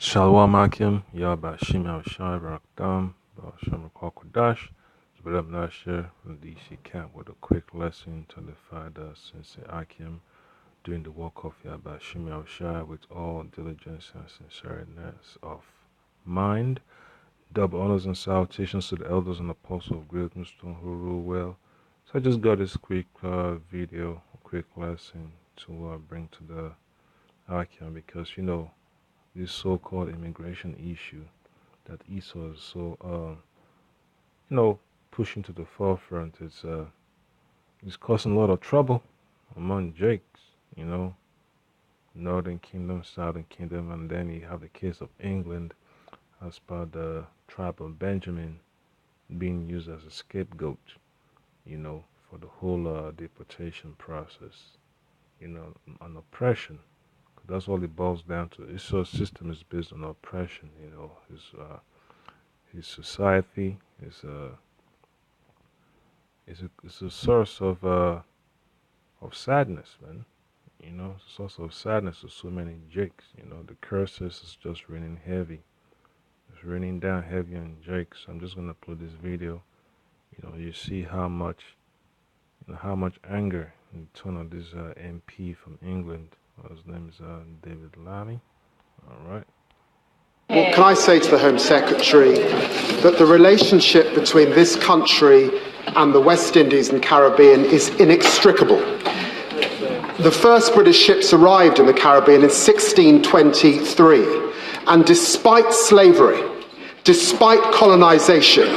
Shalom Akim, Yahawashi Shai Rakdam, Shem Kwakadash, Zbadab Nasher from the DC camp with a quick lesson to identify the Sensei Akim doing the work of Yahawashi Shai with all diligence and sincereness of mind. Double honors and salutations to the elders and apostles of Great Stone who rule well. So I just got this quick video, quick lesson to bring to the Akim because this so-called immigration issue that Esau is so pushing to the forefront. It's causing a lot of trouble among Jakes, Northern Kingdom, Southern Kingdom, and then you have the case of England as per the tribe of Benjamin being used as a scapegoat, for the whole deportation process, and oppression. That's all it boils down to. Esau's system is based on oppression. His society is a source of sadness, man. It's a source of sadness to so many Jakes. The curses is just raining heavy. It's raining down heavy on Jakes. I'm just gonna upload this video. You see how much anger in the tone of this MP from England. His name is David Lammy. All right. What can I say to the Home Secretary? That the relationship between this country and the West Indies and Caribbean is inextricable. The first British ships arrived in the Caribbean in 1623, and despite slavery, despite colonization,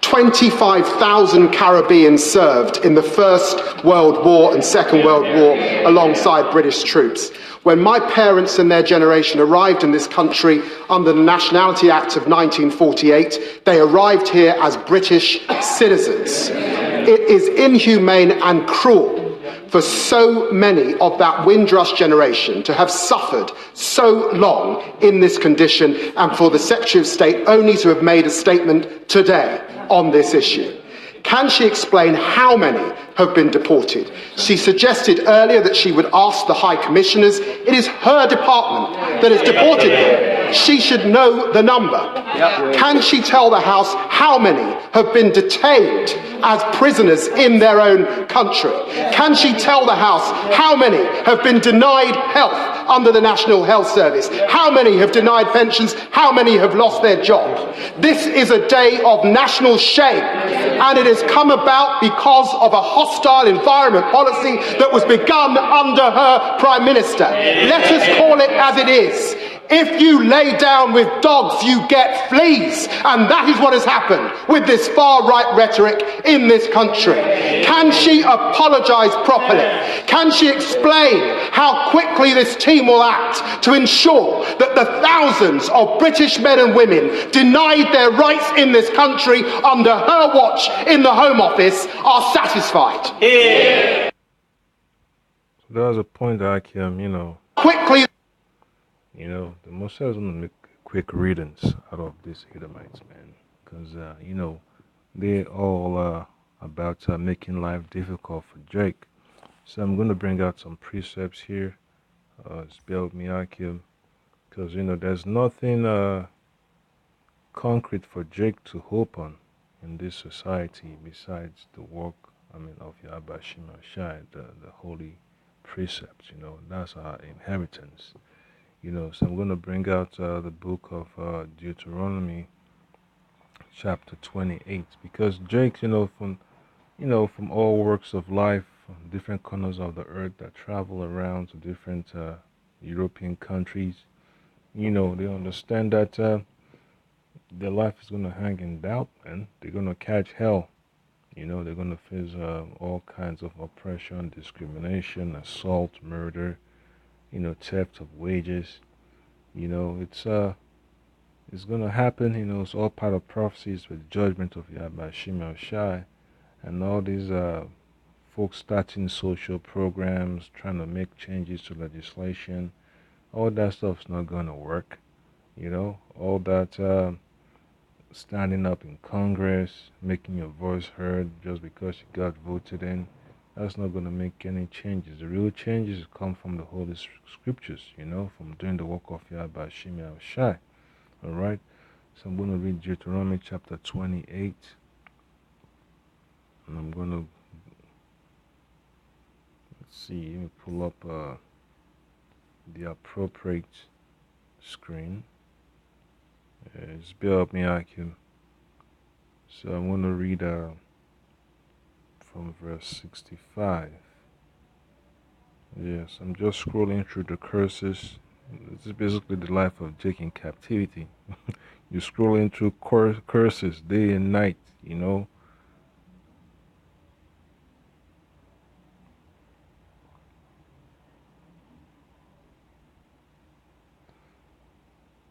25,000 Caribbeans served in the First World War and Second World War alongside British troops. When my parents and their generation arrived in this country under the Nationality Act of 1948, they arrived here as British citizens. It is inhumane and cruel for so many of that Windrush generation to have suffered so long in this condition, and for the Secretary of State only to have made a statement today on this issue. Can she explain how many have been deported? She suggested earlier that she would ask the High Commissioners. It is her department that has deported them. She should know the number. Can she tell the House how many have been detained as prisoners in their own country? Can she tell the House how many have been denied health under the National Health Service? How many have denied pensions? How many have lost their job? This is a day of national shame, and it has come about because of a hostile environment policy that was begun under her Prime Minister. Let us call it as it is. If you lay down with dogs, you get fleas. And that is what has happened with this far-right rhetoric in this country. Can she apologise properly? Can she explain how quickly this team will act to ensure that the thousands of British men and women denied their rights in this country under her watch in the Home Office are satisfied? So there was a point that I came, Quickly. The Moshe is going to make quick readings out of these Edomites, man. Because, they all about making life difficult for Jake. So I'm going to bring out some precepts here. Spell me Akim. Because, there's nothing concrete for Jake to hope on in this society besides the work, of Yahawashi Shai, the holy precepts. That's our inheritance. So I'm going to bring out the book of Deuteronomy, chapter 28, because Jake, from all works of life, from different corners of the earth that travel around to different European countries, they understand that their life is going to hang in doubt, and they're going to catch hell. They're going to face all kinds of oppression, discrimination, assault, murder, theft of wages. It's gonna happen. It's all part of prophecies with the judgment of Yahawashi Shai, and all these folks starting social programs, trying to make changes to legislation. All that stuff's not gonna work. All that standing up in Congress, making your voice heard just because you got voted in. That's not going to make any changes. The real changes come from the Holy Scriptures, from doing the work of Yahawashi Yahawashi. All right. So I'm going to read Deuteronomy chapter 28, and I'm going to see. Let me pull up the appropriate screen. Just bear with me, IQ. So I'm going to read from verse 65. Yes, I'm just scrolling through the curses. This is basically the life of Jake in captivity. You're scrolling through curses day and night.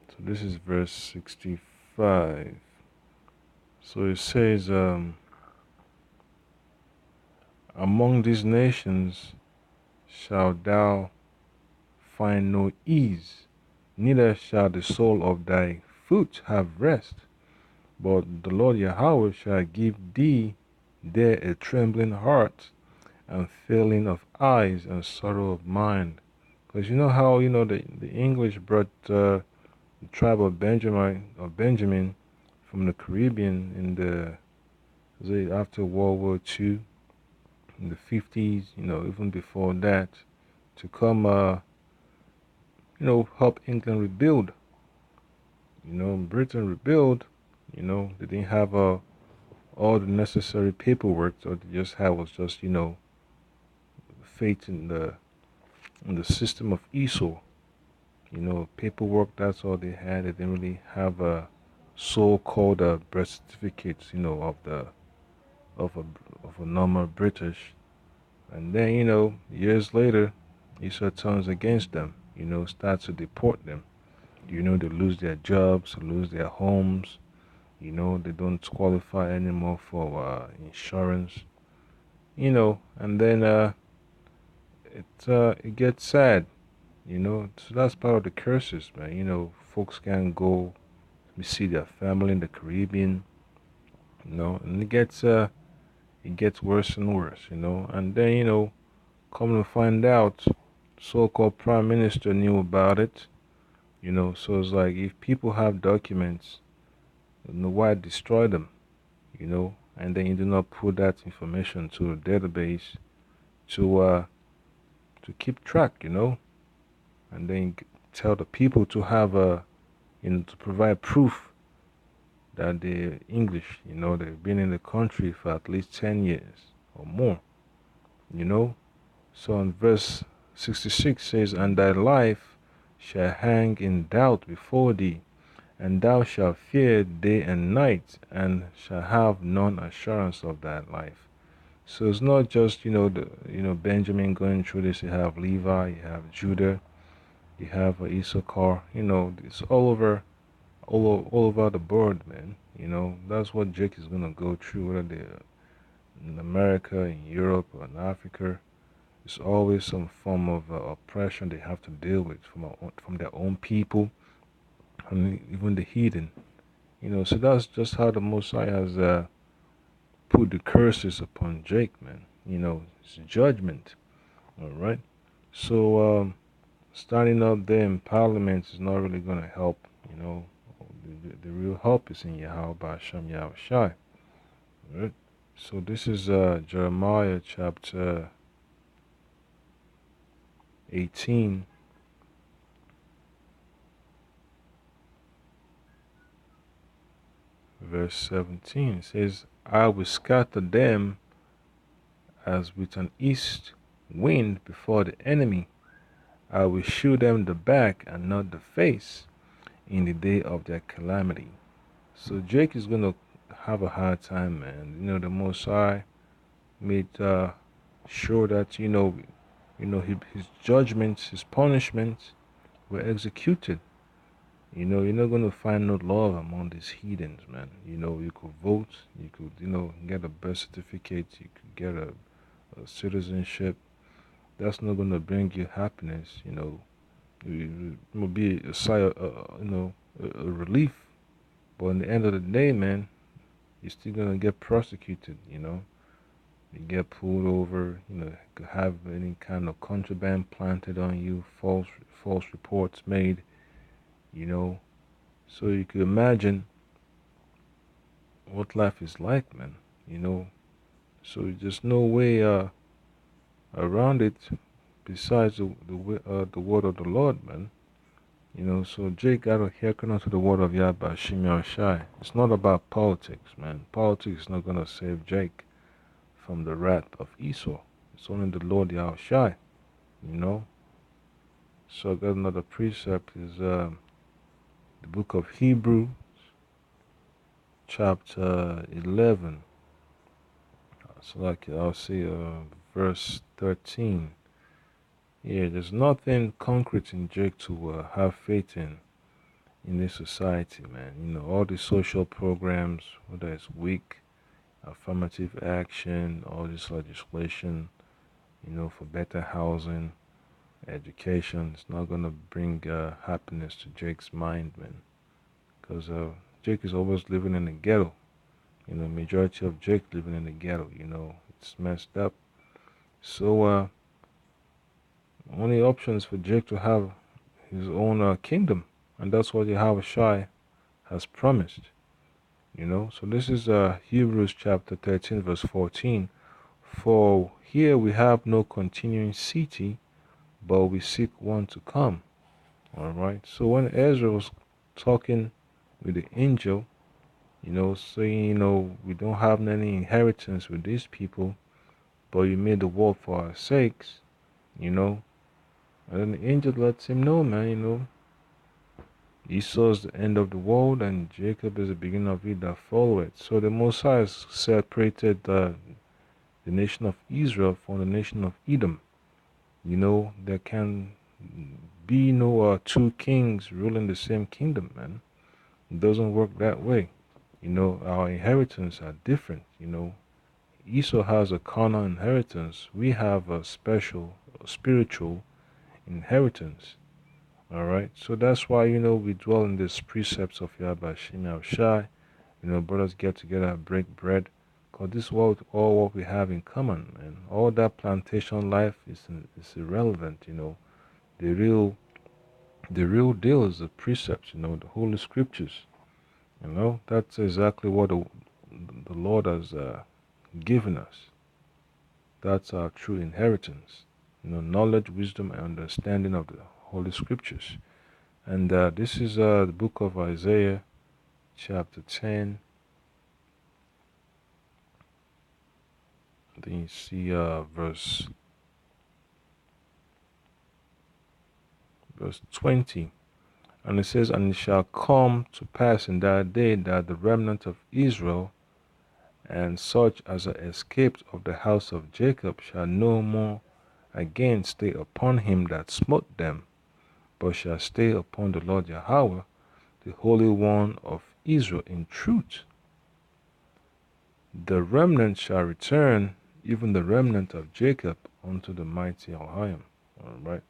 So this is verse 65. So it says, among these nations shalt thou find no ease, neither shall the sole of thy foot have rest. But the Lord Yahweh shall give thee there a trembling heart, and failing of eyes, and sorrow of mind. Because you know how the English brought the tribe of Benjamin from the Caribbean in after World War II, in the 50s, even before that, to come help England rebuild. Britain rebuild. They didn't have all the necessary paperwork. So they just had was just faith in the system of Esau. Paperwork. That's all they had. They didn't really have a so-called birth certificates. Of a of a normal British. And then years later, Esau turns against them. Starts to deport them. They lose their jobs, lose their homes. They don't qualify anymore for insurance. And then it gets sad. So that's part of the curses, man. Folks can't go see their family in the Caribbean. And it gets worse and worse. And then come to find out, so-called prime minister knew about it. So it's like if people have documents, why destroy them? And then you do not put that information to a database to keep track. And then tell the people to have to provide proof that they're English. They've been in the country for at least 10 years or more. You know. So in verse 66 says, and thy life shall hang in doubt before thee, and thou shalt fear day and night, and shall have none assurance of thy life. So it's not just Benjamin going through this. You have Levi, you have Judah, you have Issachar. It's all over the board, man. That's what Jake is gonna go through, whether they're in America, in Europe, or in Africa. It's always some form of oppression they have to deal with from their own people, and even the heathen. So that's just how the Messiah has put the curses upon Jake, man. It's judgment. All right. So starting up there in Parliament is not really going to help. The real help is in Yahweh Ba'Shem Yahawashi. All right. So this is Jeremiah chapter 18, verse 17. It says, I will scatter them as with an east wind before the enemy. I will show them the back and not the face in the day of their calamity. So Jake is gonna have a hard time, man. The Most High made sure that his judgments, his punishments were executed. You're not gonna find no love among these heathens, man. You could vote, you could get a birth certificate, you could get a citizenship. That's not gonna bring you happiness. It will be a sigh, a relief. But in the end of the day, man, you're still gonna get prosecuted. You get pulled over, could have any kind of contraband planted on you, false reports made, you know. So you could imagine what life is like, man, you know. So there's no way around it besides the word of the Lord, man. So Jake got to hearken unto the word of Yahawashi. It's not about politics, man. Politics is not gonna save Jake from the wrath of Esau. It's only the Lord Yahawashi, you know. So I got another precept is the book of Hebrew, chapter 11. So like I'll say verse 13. Yeah, there's nothing concrete in Jake to have faith in this society, man. All the social programs, whether it's weak, affirmative action, all this legislation, for better housing, education, it's not gonna bring happiness to Jake's mind, man. Because Jake is always living in the ghetto. Majority of Jake living in the ghetto. It's messed up. So only options for Jake to have his own kingdom, and that's what Yahawashi has promised. So this is Hebrews chapter 13, verse 14. For here we have no continuing city, but we seek one to come. All right. So when Ezra was talking with the angel, saying, we don't have any inheritance with these people, but you made the world for our sakes, you know. And then the angel lets him know, man, Esau is the end of the world, and Jacob is the beginning of it that follow it. So the Messiah has separated the nation of Israel from the nation of Edom. There can be no two kings ruling the same kingdom, man. It doesn't work that way. Our inheritance are different. Esau has a carnal inheritance. We have a special spiritual inheritance. All right. So that's why, we dwell in these precepts of Yahawashi. Brothers get together, break bread. Because this is all what we have in common, and all that plantation life is irrelevant. The real the real deal is the precepts. The holy scriptures. That's exactly what the Lord has given us. That's our true inheritance. Knowledge, wisdom, and understanding of the holy scriptures. And this is the book of Isaiah, chapter 10. Then you see verse 20. And it says, And it shall come to pass in that day that the remnant of Israel and such as are escaped of the house of Jacob shall no more again stay upon him that smote them, but shall stay upon the Lord Yahweh, the Holy One of Israel in truth. The remnant shall return, even the remnant of Jacob, unto the mighty Elohim. Alright.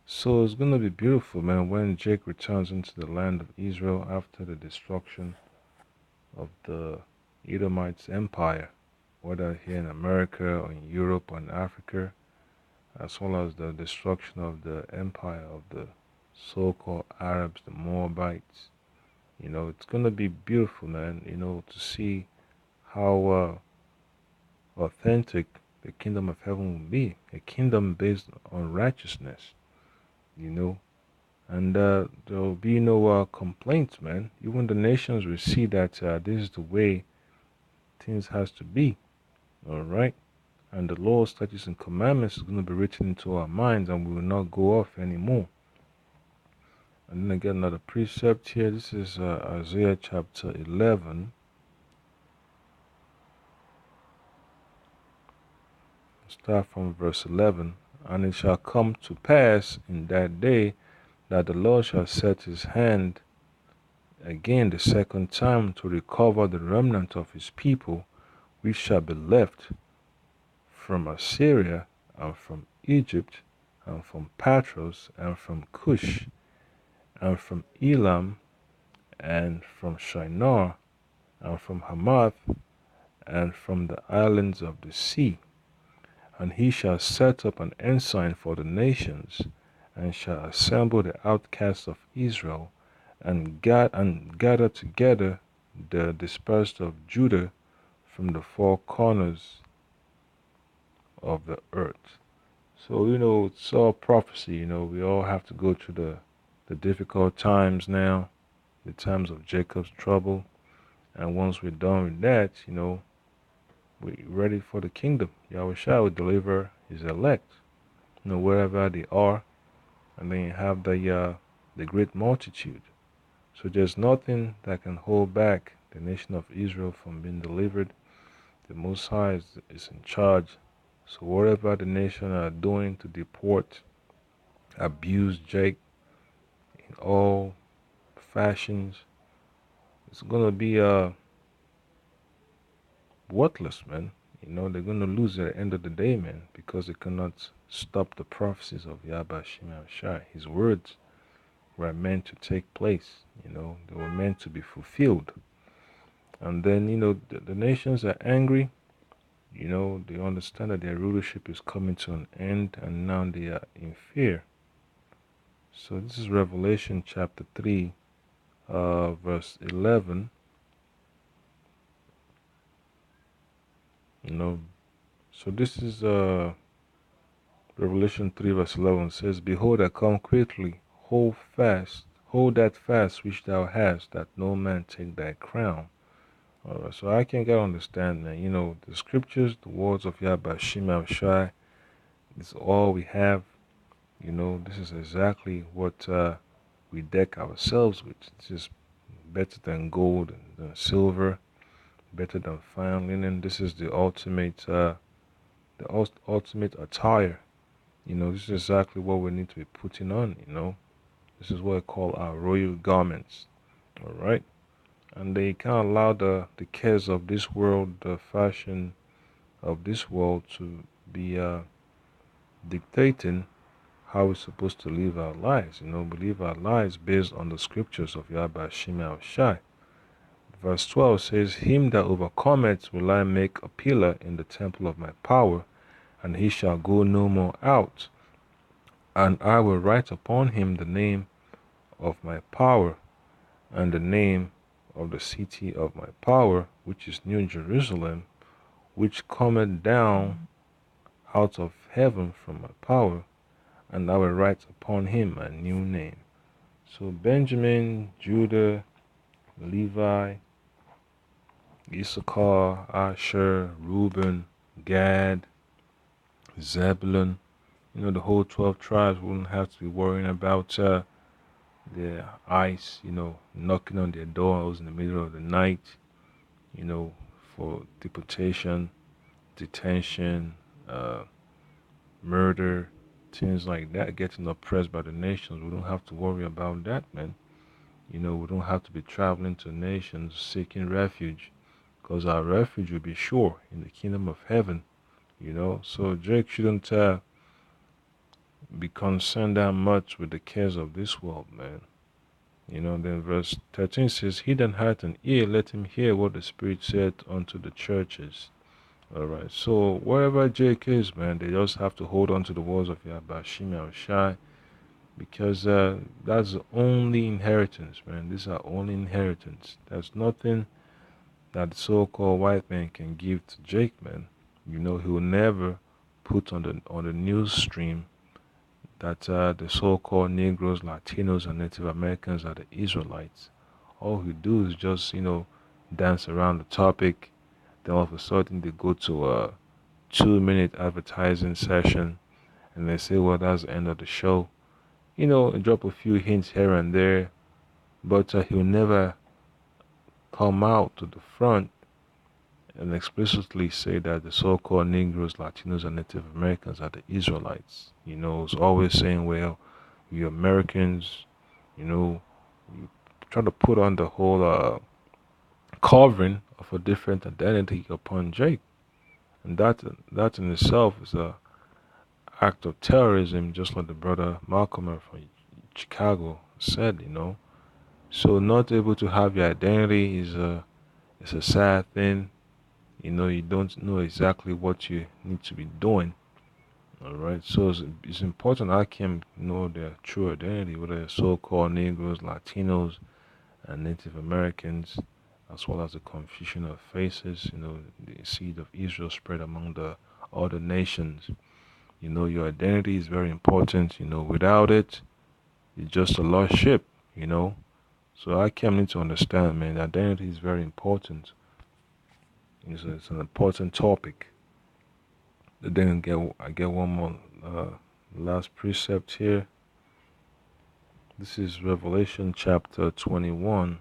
So it's going to be beautiful, man, when Jake returns into the land of Israel after the destruction of the Edomites' empire, whether here in America or in Europe or in Africa, as well as the destruction of the empire of the so-called Arabs, the Moabites. It's going to be beautiful, man, to see how authentic the kingdom of heaven will be. A kingdom based on righteousness, and there will be no complaints, man. Even the nations will see that this is the way things has to be, all right? And the law, statutes, and commandments is going to be written into our minds, and we will not go off anymore. And then again, another precept here. This is Isaiah chapter 11. Start from verse 11. And it shall come to pass in that day that the Lord shall set his hand again the second time to recover the remnant of his people, which shall be left from Assyria, and from Egypt, and from Patros, and from Cush, and from Elam, and from Shinar, and from Hamath, and from the islands of the sea. And he shall set up an ensign for the nations, and shall assemble the outcasts of Israel, and gather together the dispersed of Judah from the four corners of the earth. So, it's all prophecy. We all have to go through the difficult times now, the times of Jacob's trouble. And once we're done with that, we're ready for the kingdom. Yahawashi will deliver his elect, wherever they are. And then you have the great multitude. So there's nothing that can hold back the nation of Israel from being delivered. The Most High is in charge. So whatever the nation are doing to deport, abuse Jake in all fashions, it's gonna be worthless, man. They're gonna lose at the end of the day, man, because they cannot stop the prophecies of Yahawashi. His words were meant to take place. They were meant to be fulfilled. And then, the nations are angry. They understand that their rulership is coming to an end, and now they are in fear. So this is Revelation chapter 3, verse 11. So this is Revelation 3, verse 11 says, Behold, I come quickly, hold that fast which thou hast, that no man take thy crown. Alright, so I can understand, man. The scriptures, the words of Yahawashi is all we have. This is exactly what we deck ourselves with. This is better than gold and than silver, better than fine linen. This is the ultimate attire. This is exactly what we need to be putting on. This is what I call our royal garments. All right, and they can't allow the cares of this world, the fashion of this world, to be dictating how we're supposed to live our lives. We live our lives based on the scriptures of Yahawashi. Verse 12 says, Him that overcometh will I make a pillar in the temple of my power, and he shall go no more out. And I will write upon him the name of my power, and the name of the city of my power, which is New Jerusalem, which cometh down out of heaven from my power, and I will write upon him a new name. So Benjamin, Judah, Levi, Issachar, Asher, Reuben, Gad, Zebulun, the whole 12 tribes wouldn't have to be worrying about their ICE, knocking on their doors in the middle of the night, for deportation, detention, murder, things like that, getting oppressed by the nations. We don't have to worry about that, man. We don't have to be traveling to nations seeking refuge, because our refuge will be sure in the kingdom of heaven. So Drake shouldn't be concerned that much with the cares of this world, man. Then verse 13 says, He that hath an ear, let him hear what the Spirit said unto the churches. Alright, so wherever Jake is, man, they just have to hold on to the words of Yahawashi, because that's the only inheritance, man. This is our only inheritance. There's nothing that the so-called white man can give to Jake, man. He will never put on the news stream that the so-called Negroes, Latinos, and Native Americans are the Israelites. All he do is just, dance around the topic. Then all of a sudden they go to a 2-minute advertising session, and they say, well, that's the end of the show. And drop a few hints here and there, but he'll never come out to the front and explicitly say that the so-called Negroes, Latinos, and Native Americans are the Israelites. It's always saying, well, we Americans, you try to put on the whole covering of a different identity upon Jake. And that in itself is a act of terrorism, just like the brother Malcolm from Chicago said. So not able to have your identity is a sad thing. You don't know exactly what you need to be doing. All right, so it's important I can know their true identity, whether they're so-called Negroes, Latinos, and Native Americans, as well as the confusion of faces. The seed of Israel spread among the other nations. Your identity is very important. Without it, you're just a lost ship. You know, so I came in to understand, man. Identity is very important. It's an important topic. Then I get one more last precept here. This is Revelation chapter 21,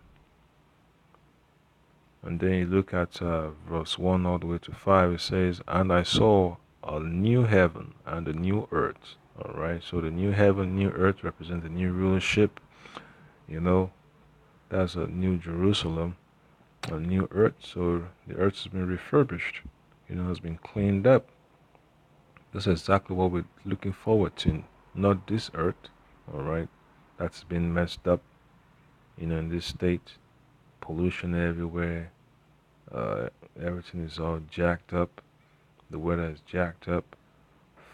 and then you look at verse 1 all the way to 5. It says, "And I saw a new heaven and a new earth." All right, so the new heaven, new earth represent the new rulership. You know, that's a new Jerusalem, a new earth. So the earth has been refurbished. Has been cleaned up. That's exactly what we're looking forward to. Not this earth, all right, that's been messed up, in this state. Pollution everywhere. Uh, Everything is all jacked up. The weather is jacked up.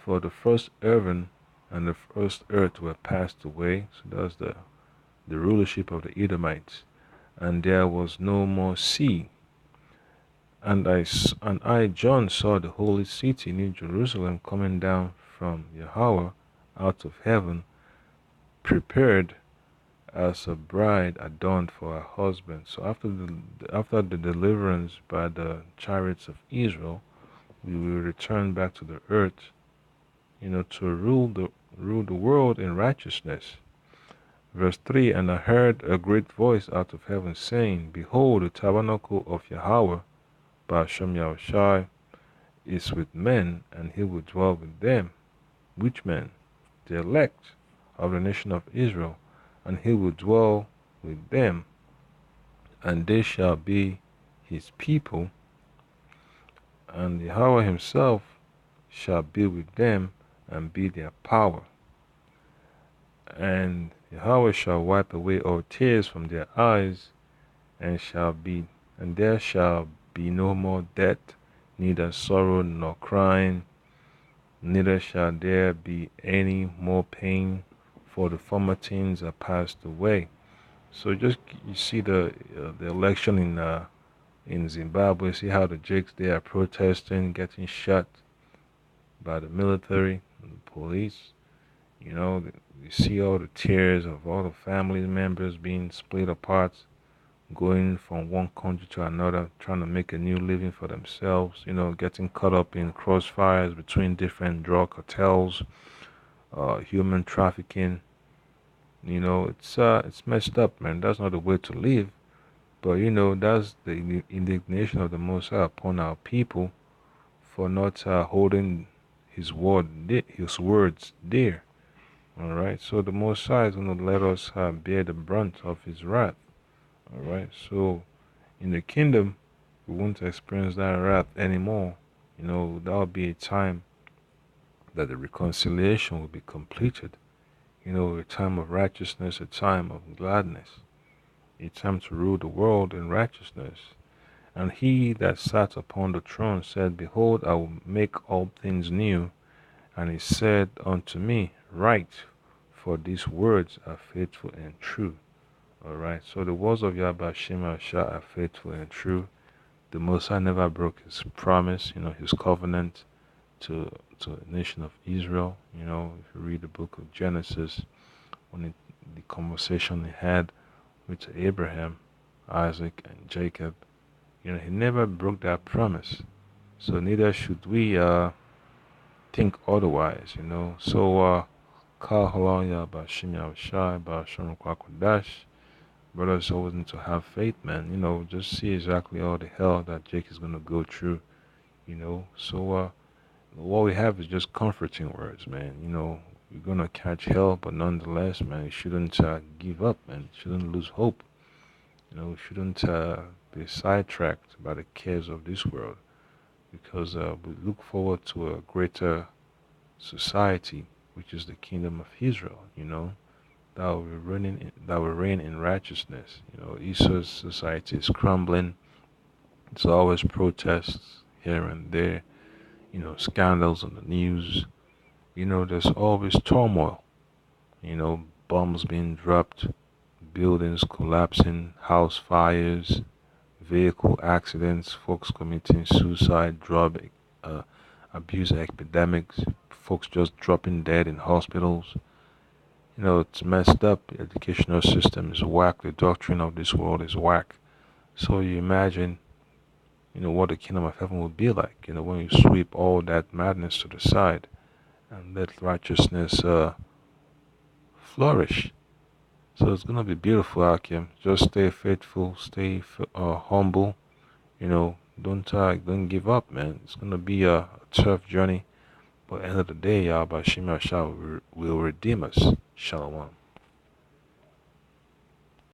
For the first heaven and the first earth were passed away. So that's the rulership of the Edomites. And there was no more sea. And I, John, saw the holy city, New Jerusalem, coming down from Yahweh out of heaven, prepared as a bride adorned for her husband. So after the deliverance by the chariots of Israel, we will return back to the earth, to rule the world in righteousness. Verse 3, "And I heard a great voice out of heaven saying, Behold, the tabernacle of Yahweh, Ba'ashem Yahawashi, is with men, and he will dwell with them." Which men? The elect of the nation of Israel. "And he will dwell with them, and they shall be his people, and Yahweh himself shall be with them and be their power. And Yahweh shall wipe away all tears from their eyes, and there shall be no more death, neither sorrow nor crying, neither shall there be any more pain, for the former things are passed away." So just you see the election in Zimbabwe. See how the Jakes they are protesting, getting shot by the military and the police. You see all the tears of all the family members being split apart, going from one country to another, trying to make a new living for themselves. Getting caught up in crossfires between different drug cartels, human trafficking. It's messed up, man. That's not the way to live. But that's the indignation of the Most High upon our people for not holding His words dear. All right. So the Most High is going to let us bear the brunt of His wrath. All right. So in the kingdom, we won't experience that wrath anymore. That will be a time that the reconciliation will be completed. A time of righteousness, a time of gladness, a time to rule the world in righteousness. "And he that sat upon the throne said, Behold, I will make all things new. And he said unto me, Write, for these words are faithful and true." All right. So the words of Yahweh Shema Shah are faithful and true. The Most High never broke His promise, His covenant to the nation of Israel. If you read the book of Genesis, the conversation he had with Abraham, Isaac, and Jacob, he never broke that promise. So neither should we think otherwise. So Kal Halaya Bashim Yahawashi Bashim Kwakwadash. Brothers always need to have faith, man. Just see exactly all the hell that Jake is gonna go through. So what we have is just comforting words, man. You're gonna catch hell, but nonetheless, man, you shouldn't give up, man. You shouldn't lose hope. You shouldn't be sidetracked by the cares of this world, because we look forward to a greater society, which is the kingdom of Israel. That will reign in righteousness. Esau's society is crumbling. It's always protests here and there. Scandals on the news. there's always turmoil. Bombs being dropped, buildings collapsing, house fires, vehicle accidents, folks committing suicide, drug uh, abuse epidemics, folks just dropping dead in hospitals. It's messed up. The educational system is whack. The doctrine of this world is whack. So you imagine, what the kingdom of heaven would be like, when you sweep all that madness to the side and let righteousness flourish. So it's gonna be beautiful, Akim. Just stay faithful, stay humble. Don't give up, man. It's gonna be a tough journey, but at the end of the day, Yahweh Shema Shah will redeem us. Shalom.